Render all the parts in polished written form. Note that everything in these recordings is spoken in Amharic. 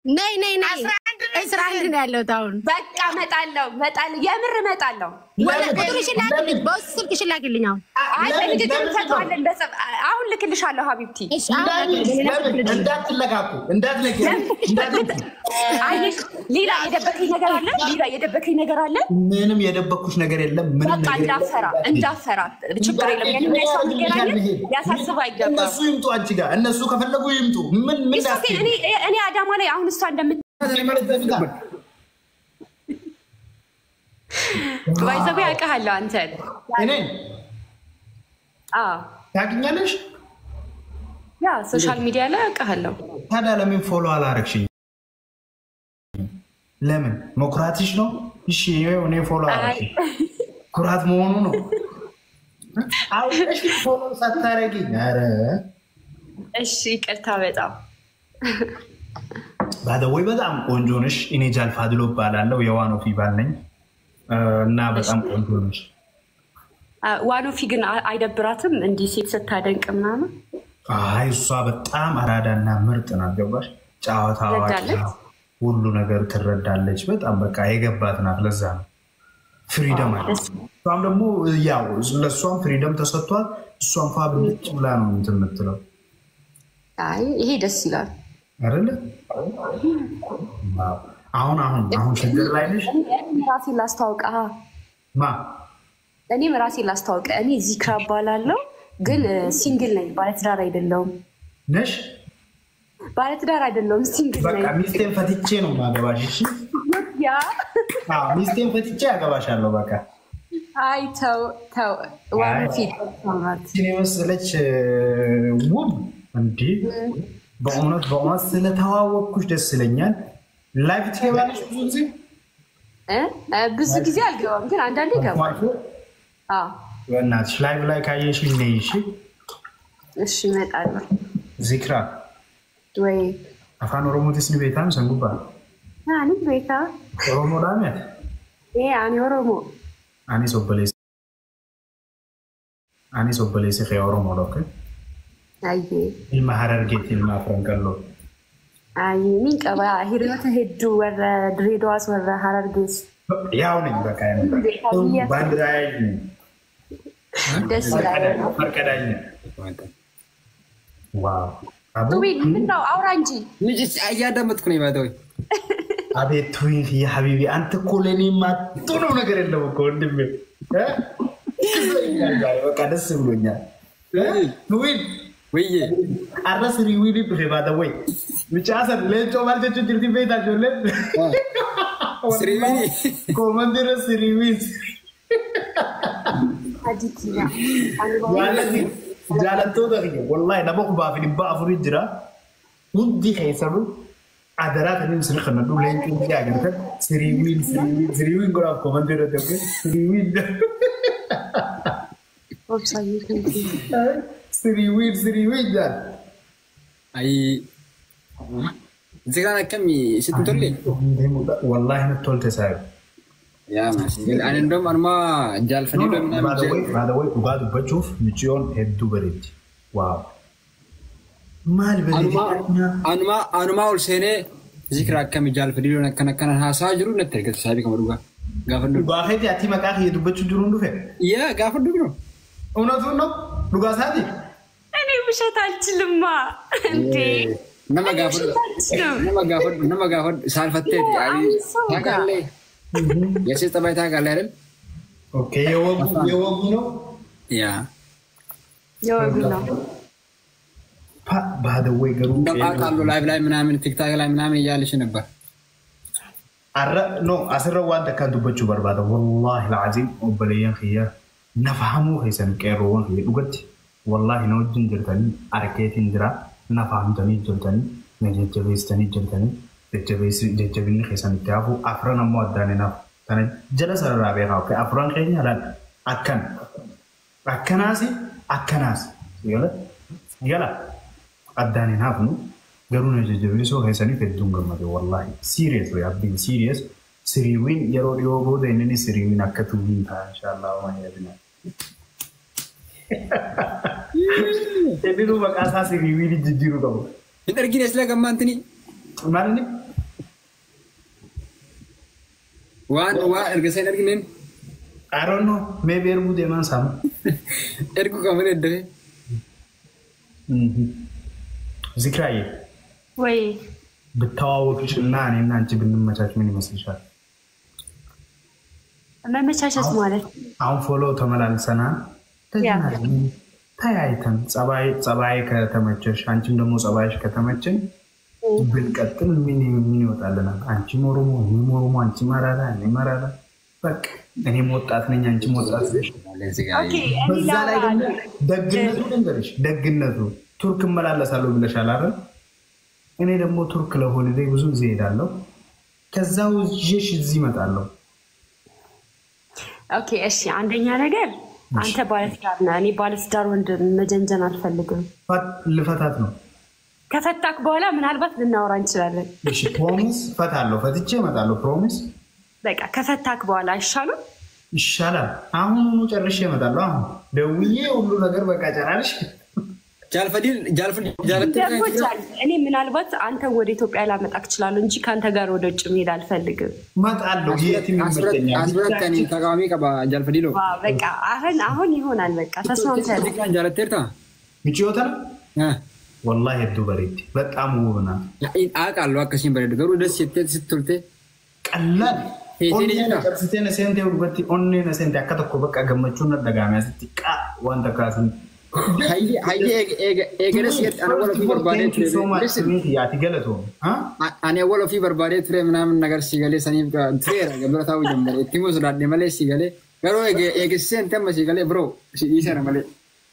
ነይ እስራኤል ያለው ታውን በቃ መጣለው የምር መጣለው ቁጥርሽ ላክልኝ በውስጥ ስልክሽ ላክልኝ አይ ለምንድን ተቷለን አሁን ልክልሻለሁ ሀቢብቲ እንዳትለቂ አይሽ ሌላ የደበከኝ ነገር አለ ምንም የደበኩሽ ነገር የለም ምንም ነገር እንዳፈራ ችግር የለም ያንን ሰው ይገናኛል ያሳስባ አይገባም እነሱ ይምጡ አንቺ ጋር እነሱ ከፈለጉ ይምጡ ምን እኔ አዳማ ላይ አሁን እሷ እንደምት ባይዘው ያውቃለሁ አንተን እኔ ታግኛለሽ ያ ሶሻል ሚዲያ ላይ ያውቃለሁ ታዲያ ለምን ፎሎ አላረግሽኝ ለምን መኩራትሽ ነው እሺ እኔ ፎሎ አረግሽ ኩራት መሆኑ ነው አውቀሽ ፎሎ ሳታረጊ አረ እሺ ይቅርታ በጣም ባደወይ በጣም ቆንጆ ነሽ እኔ ጃልፋድሎ ባላለው የዋኖፊ ባል ነኝ እና በጣም ቆንጆ ነሽ ዋኖፊ ግን አይደብራትም እንዲህ ሴት ስታደንቅ ምናምን አይ እሷ በጣም አራዳና ምርጥ ናት ገባሽ ጫዋታዋ ሁሉ ነገር ትረዳለች በጣም በቃ የገባት ናት ለዛ ነው ፍሪደም አለ እሷም ደግሞ ያው ለሷም ፍሪደም ተሰጥቷል እሷም ፋብሪክ ብላ ነው የምትለው አይ ይሄ ደስ ይላል አይደለ አሁን ችግር ላይ ነሽ ራሴን ላስተዋውቅ እኔም ራሴን ላስተዋውቅ እኔ ዚክራ እባላለሁ ግን ሲንግል ነኝ ባለትዳር አይደለሁም ነሽ ባለትዳር አይደለሁም ሲንግል ነኝ በቃ ሚስቴን ፈትቼ ነው ማገባሽ እሺ ያ ሚስቴን ፈትቼ አገባሻለሁ በቃ አይ ተው ዋን ፊት ማለት እኔ መሰለች ውብ እንዴ በእውነት ስለተዋወቅኩሽ ደስ ይለኛል ላይቭ ትገባለሽ ብዙ ጊዜ አልገባም ግን አንዳንዴ እገባለሁ በእናትሽ ላይቭ ላይ ካየሽኝ ነይ እሺ እመጣለሁ ዚክራ ወይ አፋን ኦሮሞ ትስኒ ቤታን ሰንጉባ አኒ ቤታ ኦሮሞ ዳሜት አኒ ኦሮሞ አኒ ሶበሌስ ኦሮሞ ሎክ አይ ilma harargeet ilma afranqalloo አይ ምን ቀባ ሂሪዮተ ሄዱ ወረ ድሬዳዋስ ወረ harargees ያው ነኝ በቃ ባንድራይ ደስ ይላል ፈርቀዳኝ ዋው ቱቢ ምን ነው አውራ እንጂ ልጅ አያዳመጥኩ ነው ባደው አቤት ቱይ የሐቢቢ አንተ እኮ ለኔ ማጥሩ ነገር የለም እኮ ወንድሜ በቃ ደስ ብሎኛል ቱይ ወይዬ አራስ ሪዊሊ በባዳ ወይ ምጫሰር ለጆ ማለት ጅርቲ ቤታ ጆለ ስሪዊኒ ኮማንደር ስሪዊኒ አዲቲና ያለዚ ጃለቶ ደግ والله ነቦክ ባፍሊ ባፍሪ ጅራ ሙዲ ኸይሰሩ አደራት ምን ስለከነዱ ለንቱ ያገርተ ስሪዊኒ ጎራ ኮማንደር ደግ ስሪዊኒ سريوين جان اي زي انا كم ستنتولي والله نتول تسايب يا ماشي انا ندوم انا ما جال فنيدو من هذا وي وقعد بشوف مليون هدو بريد واو مال بريد انا ما اول سنه ذكر كم جال فنيدو كان هاساجرو نترك تسابي كمدوغا غافندو باخيت ياتي مكاخ يدبچ دروندو فه يا غافندو ነው እውነቱን ነው ዱጋሳቲ እኔ ውሸት አልችልማ እንዴ ነመጋፈድ ሳልፈተት አይ ታጋለ የሴት ጠባይ ታጋለ አይደል ኦኬ የወጉ ነው ያ የወጉ ነው ባደወይ ገሩ እንደማቃሉ ላይቭ ላይ ምናምን ቲክታክ ላይ ምናምን እያለሽ ነበር አረ ኖ አስረዋን ተካዱበቹ በርባዳ والله العظيم ወበለየን ኸያ نفهمو هيسن كيروون هي دوغت والله نو جنجرتني اركيتين درا نفهمتني جلتني نجيجبيستني جلتني جيجبيني هيسن تافو افرن مودانينا تن جلس الرابع هاو كافرن خيني على اكناس يلا اداني نافنو غرون جيجبيسو هيسن فدونغمدي والله سيريس وي ابين سيريس سريوين يرو بوده انني سريوين اكتوين ان شاء الله ما يدنا تبينو بقى اساس سريوين جديرو كم انت رجينا اسلا كمانتني مالني وان ارجسين ارجنين I don't know. Maybe ergu deman sama. ارجو كمان الدفع ዚክራዬ ወይ ብታዋወቅሽና እኔና አንቺ ብንመቻች ምን ይመስልሻል? መመቻቸት ማለት አሁን ፎሎ ተመላልሰናል። ተያይተን ጸባይ ከተመቸሽ አንቺም ደግሞ ጸባይሽ ከተመቸኝ ብንቀጥል ምን ይወጣልናል? አንቺ ሞሮሞ እኔ ሞሮሞ አንቺ ማራራ እኔ ማራራ በቃ እኔ ወጣት ነኝ አንቺ ወጣት ነሽ። ኦኬ በዛ ላይ ደግሞ ደግነቱ ልንገርሽ ደግነቱ ቱርክ መላለሳለሁ ብለሻል አይደል? እኔ ደግሞ ቱርክ ለሆሊዴይ ብዙ ጊዜ ሄዳለሁ። ከዛው ይሽ እዚህ እመጣለሁ። ኦኬ እሺ አንደኛ ነገር አንተ ባለትዳር ነህ። እኔ ባለትዳር ወንድ መጀንጀን አልፈልግም። ልፈታት ነው። ከፈታክ በኋላ ምናልባት ልናወራ እንችላለን። እሺ ፕሮሚስ ፈታለሁ። ፈትቼ እመጣለሁ ፕሮሚስ። በቃ ከፈታክ በኋላ አይሻልም? ይሻላል። አሁን ጨርሼ እመጣለሁ። አሁን ደውዬ ሁሉ ነገር በቃ ጨራርሽ ጃልፈዲል እኔ ምናልባት አንተ ወደ ኢትዮጵያ ላመጣክ እችላለሁ እንጂ ከአንተ ጋር ወደ ውጭ መሄድ አልፈልግም። እመጣለሁ። አስበረተኒ ተቃዋሚ ቀባ ጃልፈዲሎ በቃ አሁን ይሆናል። በቃ ተስማምተን ጃለቴርታ ምጭዮታ ወላሂ ዱበሪት በጣም ውብ ናት። አውቃለሁ አከሲን በረድ ገሩ ደስ ስትልቴ ቀላል ሴቴነ ሴንቴ ውበቲ ኦኔነ ሴንቴ አከተኮ በቃ ገመቹን ደጋሚያ ስትቃ ዋንተ ካስን هاي إيجرس يت أنا ولا في بربادة أنا ولا في بربادة تري من نجار سيجالي سنيم كتير قبل تاوي جنبه تيموس رادني مالي سيجالي قالوا إيجسين تم سيجالي برو سيجيسنا مالي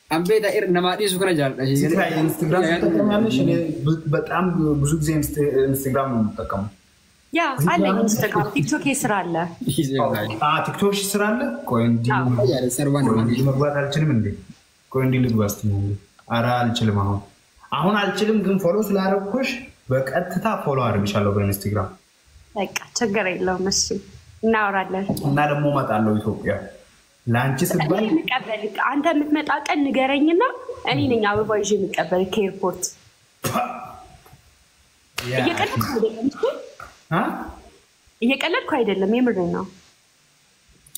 أم بيتا إير نمادي سكنا جال سيجالي إنستغرام تكمل شيء بتأم بزوج زي إنستغرام متكم يا على إنستغرام تيك توك يسرالله تيك توك يسرالله كوين دي يا سربان مقبل هالشيء من دي كوين دي لدواستي أرا الشلم አሁን አልችልም ግን ፎሎ ስላረኩሽ በቀጥታ ፎሎ አድርግሻለሁ በኢንስታግራም በቃ ችግር የለውም። እሺ እናወራለን እና ደግሞ እመጣለሁ ኢትዮጵያ ላንቺ ስባል እንቀበልክ። አንተ የምትመጣ ቀን ንገረኝና እኔ ነኝ አበባ ይዤ የምቀበልክ ከኤርፖርት። እየቀለድኩ አይደለም የምሬን ነው።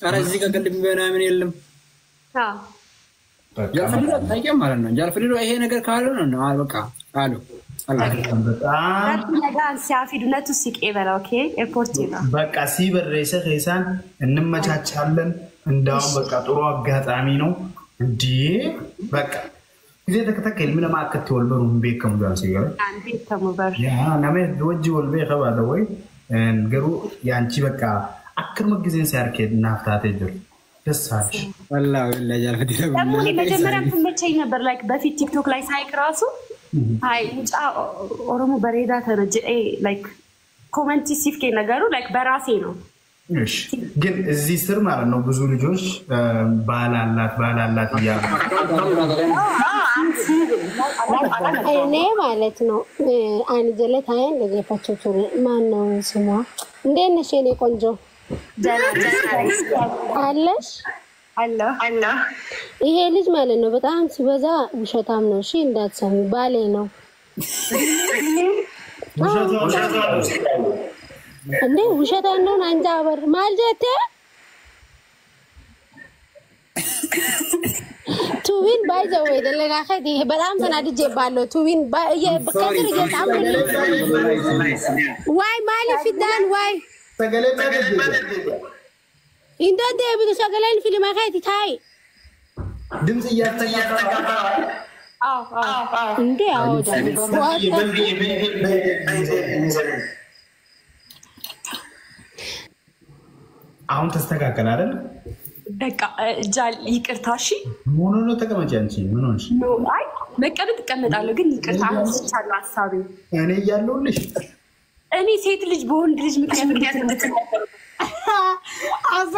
ኧረ እዚህ ጋር ቀልድ ምናምን የለም። ጃልፈዲሎ ታይቀም ማለት ነው። ጃልፈዲሎ ይሄ ነገር ካለ ነው በቃ አሉ በጣም ነገር ሲያፊዱነቱ ሲቀበል ኦኬ ኤርፖርት ነው በቃ ሲበረይሰ ከይሳን እንመቻቻለን። እንዳው በቃ ጥሩ አጋጣሚ ነው እንዴ በቃ ጊዜ ተከተከል ምን ማከት ወልበሩ ቤከም ጋር ሲገረ አንዴ ተሙበር ያ ነመ ወጅ ወልበ ከባለ ወይ እንገሩ ያንቺ በቃ አክርም ጊዜን ሲያርከድ ናፍታተ ጀር ደሳች والله والله ጃልፈዲሎ ደግሞ መጀመሪያ ተመቸኝ ነበር ላይክ በፊት ቲክቶክ ላይ ሳይክ ራሱ አይ እንጫ ኦሮሞ በሬዳ ተረጀ ላይክ ኮሜንት ሲፍኬ ነገሩ ላይክ በራሴ ነው። እሺ ግን እዚህ ስር ማለት ነው ብዙ ልጆች ባላላት ይያሉ እኔ ማለት ነው አንጀለት አይን ለገፋቸው ቱሪ ማን ነው ስሟ? እንዴት ነሽ የኔ ቆንጆ? አለሽ አለ ይሄ ልጅ ማለት ነው በጣም ሲበዛ ውሸታም ነው። እሺ እንዳትሰሚ ባሌ ነው እንዴ ውሸታም ነው አንጃ በር ማልጀቴ ቱዊን ባይዘው ወይደለና ከዲ በጣም ተናድጄ ባለው ቱዊን ከስር እየጣምኩኝ ዋይ ማለፍ ዳን ዋይ እንደ ደብዱ ሰገለን ፊልም አከቲ ታይ ድምጽ እያስተጋባ እንዴ አውዳ አሁን ተስተካከለ አይደል? በቃ ጃል ይቅርታሽ ምን ነው ተቀመጪ አንቺ ምን ሆነሽ? አይ መቀበል ተቀመጣለሁ ግን ይቅርታ አንስቻለሁ ሐሳቤ እኔ እያለሁልሽ እኔ ሴት ልጅ በወንድ ልጅ ምክንያት እንድትነገር አዛ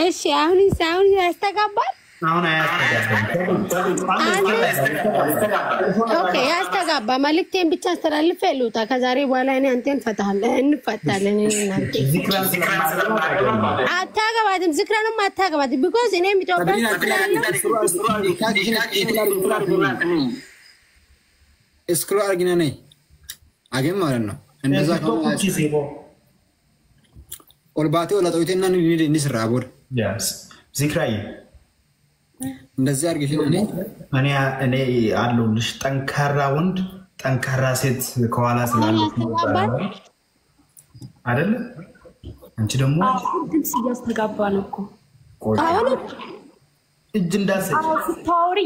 እሺ አሁን ያስተጋባል። አሁን አያስተጋባም። ኦኬ ያስተጋባ መልክቴን ብቻ አስተላልፈ ልውጣ። ከዛሬ በኋላ እኔ አንተን እንፈታለን እናንተ አታገባትም ዝክራንም አታገባትም ቢኮዝ እኔ ኢትዮጵያ እስክሮ አርጊና ነይ አገም ማለት ነው እንደዛ والباتي ولا تويتنا نسرع بور Yes. ذكرى እንደዚህ አድርገሽ እኔ አለሁልሽ ጠንካራ ወንድ ጠንካራ ሴት ከኋላ ስላለች አይደል? አንቺ ደግሞ ድምጽ እያስተጋባ ነው እኮ እጅ እንዳሰጭ ስታወሪ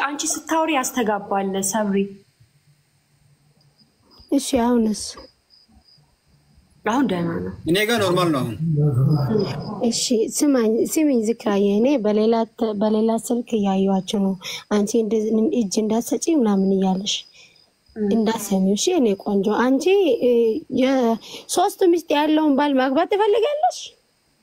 አንቺ ስታወሪ ያስተጋባል ሰብሪ። እሺ አሁንስ አሁን ደህና ነው። እኔ ጋር ኖርማል ነው። እሺ ስማኝ ዝክራዬ እኔ በሌላ ስልክ እያየኋቸው ነው። አንቺ እጅ እንዳሰጪ ምናምን እያለሽ እንዳሰሚው። እሺ እኔ ቆንጆ አንቺ የሶስት ሚስት ያለውን ባል ማግባት ትፈልጋለሽ?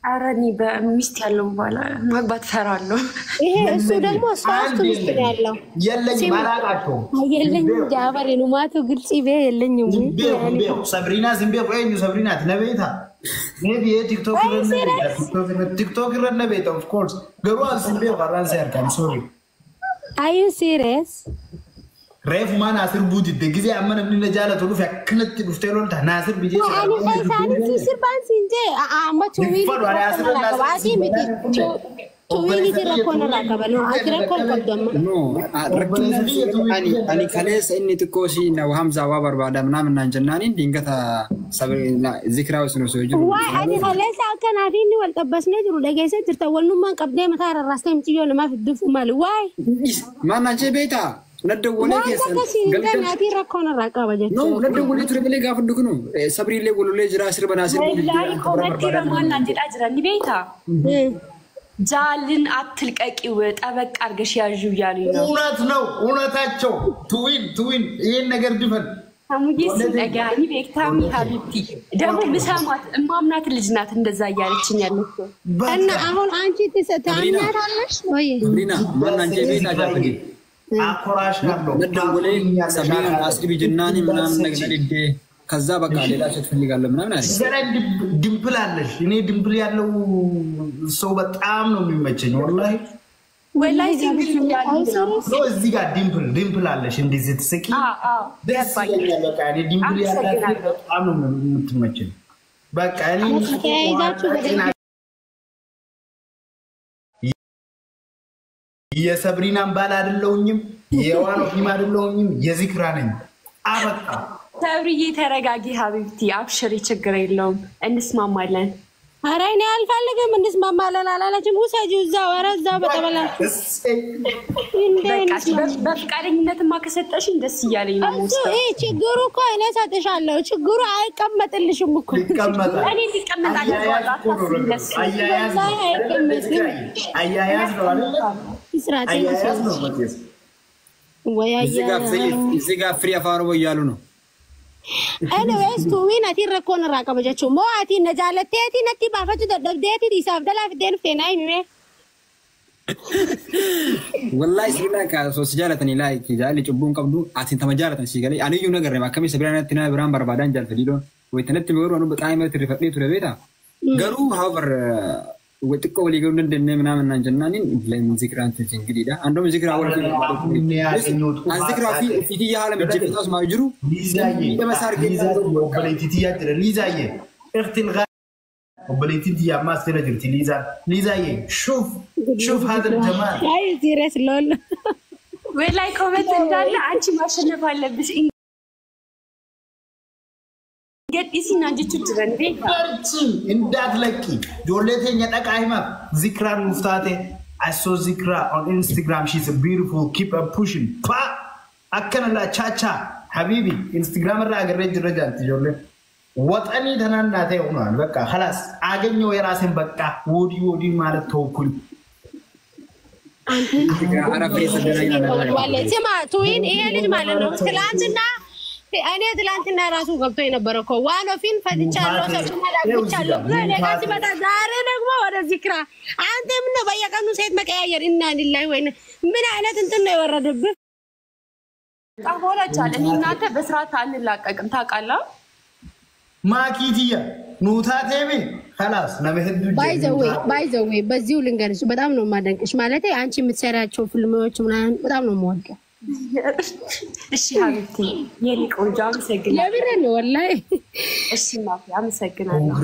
ኧረ እኔ በሚስት ያለው ባል ማግባት እፈራለሁ። ይሄ እሱ ደግሞ ሶስት ሚስት ያለው የለኝም አላቃቸው የለኝም ጃባሬ ነው ማቱ ግልጽ ይበ የለኝም ሰብሪና ዝምቤ ቆይኝ ሰብሪና ነቤታ maybe TikTok ነቤታ of course ገሩ ዝምቤ ባራንሳ ያርካም sorry are you serious ريف ما ناصر بودي دغزي امن من نجاله تلو فكنت دفتيلون ناصر بيجي انا سير بانسينجي اما توي توي تركون راكبه نو اتركون قدام نو اني كليس اني تكوشي نو حمزه وبربادا ምናምን አንጀናኒ ድንገታ ሰብሪና ዚክራው ስኖ ሰውጁ واي اني كليس كان اديني والطبسني ድሩ ለገሰ ትርተወልኑ ማን ቀብደ መታረ ራስቴም ጽዮ ለማፍ ድፉ ማል واي ማናንቺ ቤታ ندولي كيسن ناتي ركون راقبه جت نو ندولي تربلي غافدك نو صبري لي ولولي جرا سر بناسر لا يكونتي رمان انت اجرني بيتا ጃልን አትልቀቂው ጠበቅ አርገሽ ያዡ ያሉ ነው እውነታቸው ትዊን ይሄን ነገር ድፈን አሙጂስ ነገያኒ ቤክታሚ ሀቢብቲ ደግሞ ምሳማት እማምናት ልጅ ናት እንደዛ ያለችኝ ያለችው እና አሁን አንቺ ተሰታኛታለሽ ወይ ሪና ማን አንቺ ቤት አጃፈዲ አኮራሽ ነው ندولي ሰብሪና አስሪ ቢጅናኒ ምናምን ነገር ይደ ከዛ በቃ ሌላ ሸት ፈልጋለሁ ምናምን አለ ዘራ ድምፕል አለሽ እኔ ድምፕል ያለው ሰው በጣም ነው የሚመቸኝ ወላሂ ድምፕል ያለው ነው እዚህ ጋር ድምፕል አለሽ እንደዚህ ትስቂ ደስ ይላል በቃ እኔ ድምፕል ያለው በጣም ነው የምትመቸኝ በቃ እኔ የሰብሪናን ባል አይደለሁኝም የዋኖ ፊማ አይደለሁኝም የዚክራ ነኝ አበቃ ሰብሪዬ ተረጋጊ ሀቢብቲ አብሽሪ ችግር የለውም እንስማማለን ኧረ እኔ አልፈልግም እንስማማለን አላለችም ውሰጂው እዛው ኧረ እዛው በተበላሽ በፍቃደኝነትማ ከሰጠሽኝ ደስ እያለኝ ነው ይሄ ችግሩ እኮ እኔ ሰጥሻለሁ ችግሩ አይቀመጥልሽም እኮ እኔ እንዲቀመጥ አያያዝ ነው አይደል አያያዝ ነው ማለት እዚህ ጋር ፍሪ አፋሮ እያሉ ነው anyways tuwin ati rakkoon irraa qaba jechuun moo ati na jaalatteeti natti baafachuu dadhabdeeti dhiisaaf dalaaf deeluftee naa himime wallahi sirna ka so sijalatani like jali cubbun qabdu atin tama jalatan sigale aniyu nagarre makami sabranati na biran barbadan jal fadilo waytanati meeru anu bጣም ትርፈጥኔ ትረቤታ ገሩ however ወጥቆ ወሊገው እንደነ ምናምን አንጀናኒ ለምን ዚክራንት እንግዲህ አንዶም ዚክራ ወልኩ ዚክራ ፊቲ ያለ መጀፈታስ ማጅሩ ለማሳር ወበለቲቲያ ሊዛዬ اختل وبليتيتيا ما استنجرت ليزاዬ شوف هذا الجمال አይ ሲሪየስ ሎል ወይ ላይ ኮሜንት እንዳለ አንቺ ማሸነፍ አለብሽ ገዲሲና አንቺ ትድረንዴ ፈርቺ እንዳትለቂ ጆሌቴኛ ጠቃይማ ዚክራን ሙፍታቴ I saw Zikra on Instagram. She's a beautiful. Keep her pushing. Pa! Akana la cha. Habibi. Instagram ra agarrej rajal tijole. What I need hanan nate una. Baka khalas. Agenyo yerasen baka. Wodi ማለት ተውኩኝ. ወለ ስማ ቱዊን ይሄ ልጅ ማለት ነው ትላንትና እኔ ትላንትና ራሱ ገብቶ የነበረ እኮ ዋኖ ፊን ፈትቻለሁ ሰብቻለሁ ለጋዚ መጣ ዛሬ ደግሞ ወደ ዚክራ አንተ ምን ነው በየቀኑ ሴት መቀያየር እና ሊላይ ወይ ምን አይነት እንትን ነው የወረደብህ ታሆራቻለ እናንተ በስርዓት አንላቀቅም ታውቃለህ ማኪቲያ ኑታቴቤ خلاص ነብህዱ ባይዘዌ በዚሁ ልንገርሽ በጣም ነው ማደንቅሽ ማለት አንቺ የምትሰራቸው ፊልሞች ምናምን በጣም ነው የምወደው እሺ ሀቢብቲ የኔ ቆንጆ አመሰግናለሁ። የምሬን ነው ወላሂ። እሺ እናቴ አመሰግናለሁ።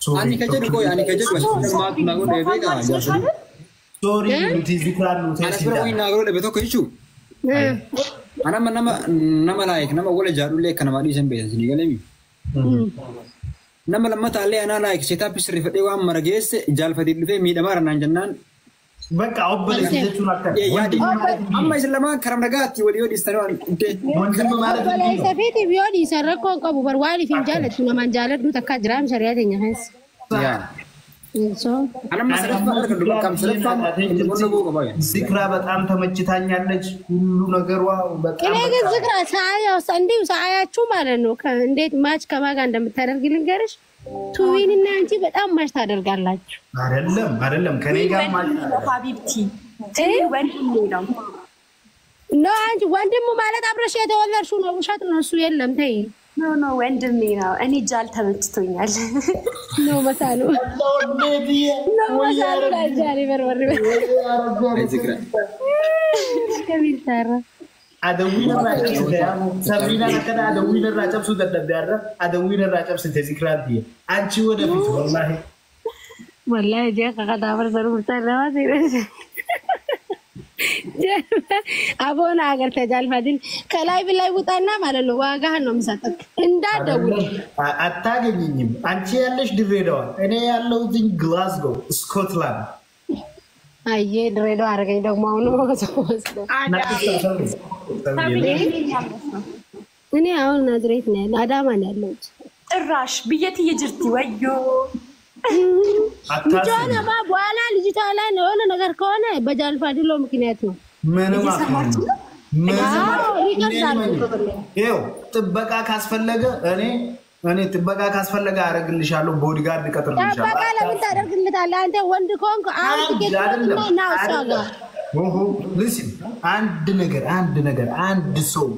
Ani kajedu koy ani kajedu bas maak nago debe ka jaadu Sorry nuti zikran nuti ana sura wi nago debe to koichu nama like nama wala jaadu le kana madi sen be sini galemi nama lamma taale ana like setup sirri fade wa maragese jalfati dufe mi damar nan jannan በቃ አውበለ ሲጀቱ አከረ ያዲ አማ ይስለማ ከረም ነጋቲ ወዲዮ ዲስተራን እንዴ ወንድም ማለት ወላይ ሰፊት ቢዮዲ ሰረኮን ቀቡ በርዋሊ ፊንጃለት ነው ማንጃለት ዱ ተካ ድራም ሸሪያተኛ ሀስ ያ እንሶ አና መስረፍ ማለት ነው በቃም ስለፋ ወንደጎ ገባይ ዚክራ በጣም ተመችታኛለች ሁሉ ነገሯ በጣም እኔ ግን ዚክራ ሳያው እንዲው ሳያችሁ ማለት ነው እንዴት ማች ከማጋ እንደምታደርግ ልንገርሽ ቱዊንና አንቺ በጣም ማች ታደርጋላችሁ አይደለም ከኔ ጋር ማች ሀቢብቲ ወንድም ነው ነው አንቺ ወንድም ማለት አብረሽ የተወለድሽው ነው ውሸት ነው እሱ የለም ተይ ኖ ወንድሜ ነው እኔ ጃል ተመችቶኛል ነው መሳሉ ነው መሳሉ ጃል በርበር ዚክራ ከቢልታራ አደዊና ሰብሪና ከዳ አደዊና ራጨብሱ ተደብያረ አደዊና ራጨብስ ተዚክራት ቢየ አንቺ ወደፊት والله جاك قدامر ضرب تلوات አቦና አገር ተጃል ፈዲል ከላይ ብላይ ውጣና ማለት ነው ዋጋህን ነው የሚሰጠክ እንዳደውል አታገኝኝም አንቺ ያለሽ ድሬዳዋ እኔ ያለው እዚህ ግላስጎ ስኮትላንድ አየ ድሬዳዋ አረገኝ ደግሞ አሁን እኔ አሁን ናዝሬት ነው ያለው አዳማ ነው ያለው ጥራሽ ብየት ይጅርቲ ወዮ ልጅቷን ማ በኋላ ልጅቷ ላይ ነው የሆነ ነገር ከሆነ በጃል ፈዲሎ ምክንያት ነው ምንም ይኸው ጥበቃ ካስፈለገ እኔ ጥበቃ ካስፈለገ አረግልሻለሁ ቦዲጋርድ ቀጥርልሻለሁ ጥበቃ ለምን ታደርግልታለህ አንተ ወንድ ከሆንክ አንድ ጌታና አውሳጋ ልስም አንድ ነገር አንድ ሰው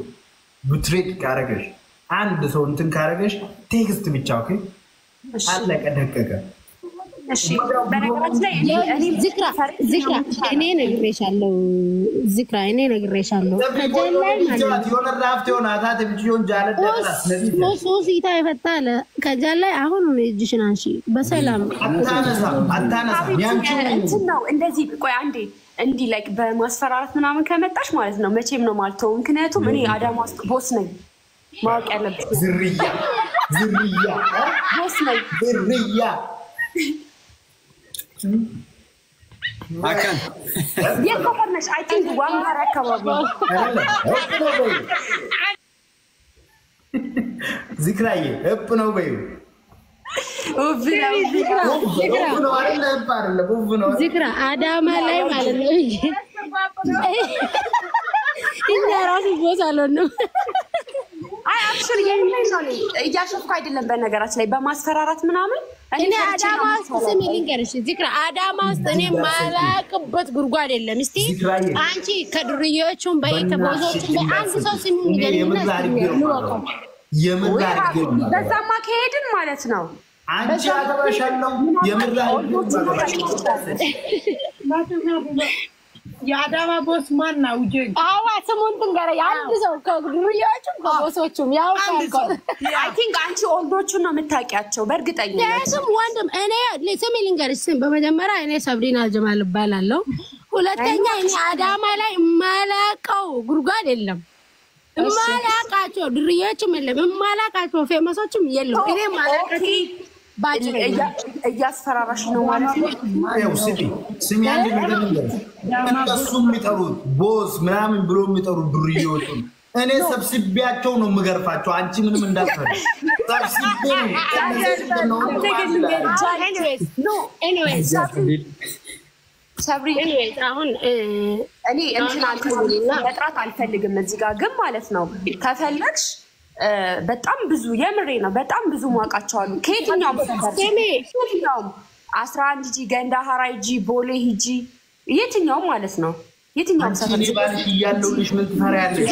ብትሬት ካረገሽ አንድ ሰው እንትን ካረገሽ ቴክስት ብቻ ኦኬ አለቀ ደቀቀ እሺ በነገራችን ላይ እኔ ዚክራ እኔ ነግሬሻለሁ ከጀል ላይ ማለት የሆነ ራፍት የሆነ አታት ብቻውን ጃለ ደረስ ነዚህ ሶሲታ ይፈታለ ከጀል ላይ አሁን ነው እጅሽን አንሺ በሰላም አታነሳ ያንቺ ነው እንደዚህ ቆይ አንዴ እንዲ ላይክ በማስፈራራት ምናምን ከመጣሽ ማለት ነው መቼም ነው ማልተው ምክንያቱም እኔ አዳማ ውስጥ ቦስ ነኝ ማወቅ ያለብሽ ዝርያ ቦስ ነኝ ዝርያ አካን የኮፈርነሽ አይ ቲንክ ዋንጋራ አካባቢ ዚክራዬ እፕ ነው በዩ ዚክራ አዳማ ላይ ማለት ነው እኛ ራሱ ቦስ አልሆንም አይ አብሽር የምንለው እያሸፍኩ አይደለም በነገራችን ላይ በማስፈራራት ምናምን እኔ አዳማ ውስጥ ስሚ ልንገርሽ ዚክራ አዳማ ውስጥ እኔ ማላቅበት ጉርጓድ የለም እስቲ አንቺ ከዱርዬዎቹም ከቦዞቹም አንድ ሰው ስሚ ንገሪና በዛማ ከሄድን ማለት ነው አንቺ አገባሻለሁ የአዳማ ቦስ ማን ነው? አዋ ስሙን ትንገረ አንድ ሰው ከዱርዬዎቹም ከቦሶቹም ያው አይ ቲንክ አንቺ ኦልዶቹን ነው የምታውቂያቸው በእርግጠኝነት ስም ወንድም እኔ ስሚ ልንገርሽ ስም በመጀመሪያ እኔ ሰብሪና ጀማል እባላለሁ ሁለተኛ እኔ አዳማ ላይ ማላቀው ጉርጓድ የለም ማላቃቸው ድርዬዎችም የለም ማላቃቸው ፌመሶችም የለም እኔ ማላቀቲ እያስፈራራሽ ነው ማለት ነው ያው ስሚ አንድ ነገር ልንገርሽ እነሱ የሚጠሩት ቦስ ምናምን ብሎ የሚጠሩት ዱርዬዎቹን እኔ ሰብስቤያቸው ነው የምገርፋቸው አንቺ ምንም እንዳትፈሪ ሰብሪ አሁን እኔ እንትን መጥራት አልፈልግም እዚህ ጋር ግን ማለት ነው ከፈለግሽ በጣም ብዙ የምሬ ነው በጣም ብዙ ማውቃቸው አሉ ከየትኛውም ከየትኛውም 11 ጂ ገንዳ ሀራይ ጂ ቦሌ ሂጂ የትኛውም ማለት ነው የትኛውም ሰፈር ባልሽ ያለውልሽ ምን ትፈሪያለሽ